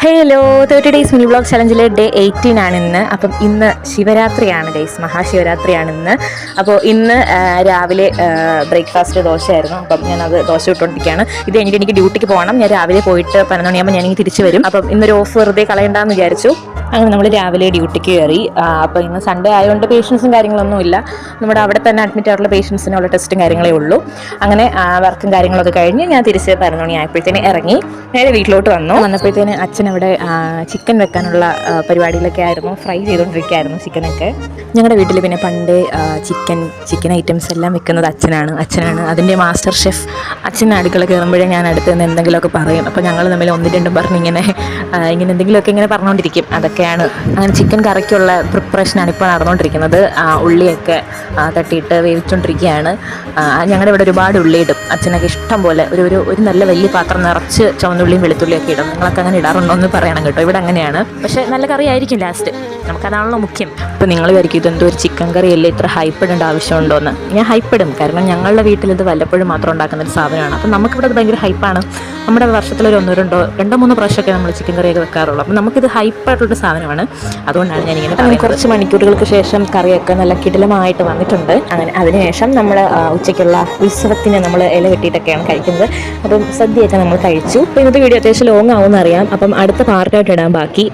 Hello 30 days mini vlog ചലഞ്ചിലെ day 18 ആണ് ഇന്ന്. അപ്പം ഇന്ന് ശിവരാത്രിയാണ് ഗൈസ്, മഹാശിവരാത്രിയാണ് ഇന്ന്. അപ്പോൾ ഇന്ന് രാവിലെ ബ്രേക്ക്ഫാസ്റ്റ് ദോശയായിരുന്നു. അപ്പം ഞാനത് ദോശ ഇട്ടുകൊണ്ടിരിക്കുകയാണ്. ഇത് കഴിഞ്ഞിട്ട് എനിക്ക് ഡ്യൂട്ടിക്ക് പോകണം. ഞാൻ രാവിലെ പോയിട്ട് 11 മണിയാകുമ്പോൾ ഞാനിങ്ങനെ തിരിച്ച് വരും. അപ്പം ഇന്നൊരു ഓഫ് വെറുതെ കളയണ്ടെന്ന് വിചാരിച്ചു. അങ്ങനെ നമ്മൾ രാവിലെ ഡ്യൂട്ടിക്ക് കയറി. അപ്പോൾ ഇന്ന് സൺഡേ ആയതുകൊണ്ട് പേഷ്യൻസും കാര്യങ്ങളൊന്നും ഇല്ല. നമ്മുടെ അവിടെ തന്നെ അഡ്മിറ്റ് ആയിട്ടുള്ള പേഷ്യൻസിനുള്ള ടെസ്റ്റും കാര്യങ്ങളേ ഉള്ളൂ. അങ്ങനെ വർക്കും കാര്യങ്ങളൊക്കെ കഴിഞ്ഞ് ഞാൻ തിരിച്ച് 11 മണിയായപ്പോഴത്തേന് ഇറങ്ങി നേരെ വീട്ടിലോട്ട് വന്നപ്പോഴത്തേന് അച്ഛൻ അവിടെ ചിക്കൻ വെക്കാനുള്ള പരിപാടിയിലൊക്കെ ആയിരുന്നു. ഫ്രൈ ചെയ്തുകൊണ്ടിരിക്കുകയായിരുന്നു ചിക്കനൊക്കെ. ഞങ്ങളുടെ വീട്ടിൽ പിന്നെ പണ്ടേ ചിക്കൻ ഐറ്റംസ് എല്ലാം വെക്കുന്നത് അച്ഛനാണ് അതിൻ്റെ മാസ്റ്റർ ഷെഫ്. അച്ഛൻ അടുക്കള കയറുമ്പോഴേ ഞാൻ അടുത്ത് നിന്ന് എന്തെങ്കിലുമൊക്കെ പറയും. അപ്പോൾ ഞങ്ങൾ തമ്മിൽ ഒന്നും രണ്ടും പറഞ്ഞ് ഇങ്ങനെ എന്തെങ്കിലുമൊക്കെ ഇങ്ങനെ പറഞ്ഞുകൊണ്ടിരിക്കും. അതൊക്കെയാണ് അങ്ങനെ ചിക്കൻ കറിക്കുള്ള പ്രിപ്പറേഷനാണ് ഇപ്പോൾ നടന്നുകൊണ്ടിരിക്കുന്നത്. ഉള്ളിയൊക്കെ തട്ടിയിട്ട് വേവിച്ചുകൊണ്ടിരിക്കുകയാണ്. ഞങ്ങളുടെ ഇവിടെ ഒരുപാട് ഉള്ളി ഇടും. അച്ഛനൊക്കെ ഇഷ്ടം പോലെ ഒരു നല്ല വലിയ പാത്രം നിറച്ച് ചുവന്നുള്ളിയും വെളുത്തുള്ളിയൊക്കെ ഇടും. നിങ്ങളൊക്കെ അങ്ങനെ ഇടാറുണ്ടോ എന്ന് പറയണം കേട്ടോ. ഇവിടെ അങ്ങനെയാണ്. പക്ഷേ നല്ല കറി ആയിരിക്കും ലാസ്റ്റ്. നമുക്കതാണല്ലോ മുഖ്യം. അപ്പോൾ നിങ്ങൾ വിചാരിക്കും ഇതെന്തോ ഒരു ചിക്കൻ കറിയല്ലേ, ഇത്ര ഹൈപ്പിടേണ്ട ആവശ്യമുണ്ടോ എന്ന്. ഞാൻ ഹൈപ്പിടും, കാരണം ഞങ്ങളുടെ വീട്ടിൽ ഇത് വല്ലപ്പോഴും മാത്രം ഉണ്ടാക്കുന്ന ഒരു സാധനമാണ്. അപ്പം നമുക്കിവിടെ അത് ഭയങ്കര ഹൈപ്പാണ്. നമ്മുടെ വർഷത്തിലൊരു രണ്ടോ മൂന്നോ പ്രാവശ്യമൊക്കെ നമ്മൾ ചിക്കൻ കറിയൊക്കെ വെക്കാറുള്ളൂ. അപ്പം നമുക്കിത് ഹൈപ്പായിട്ടുള്ള സാധനമാണ്. അതുകൊണ്ടാണ് ഞാനിങ്ങനെ കുറച്ച് മണിക്കൂറുകൾക്ക് ശേഷം കറിയൊക്കെ നല്ല കിടിലമായിട്ട് വന്നിട്ടുണ്ട്. അങ്ങനെ അതിനുശേഷം നമ്മൾ ഉച്ചയ്ക്കുള്ള ഉത്സവത്തിന് നമ്മൾ ഇല വെട്ടിയിട്ടൊക്കെയാണ് കഴിക്കുന്നത്. അപ്പം സദ്യയൊക്കെ നമ്മൾ കഴിച്ചു. അപ്പോൾ ഇന്നത്തെ വീഡിയോ അത്യാവശ്യം ലോങ് ആവുമെന്ന് അറിയാം. അപ്പം അടുത്ത പാർട്ടായിട്ട് ഇടാൻ ബാക്കി.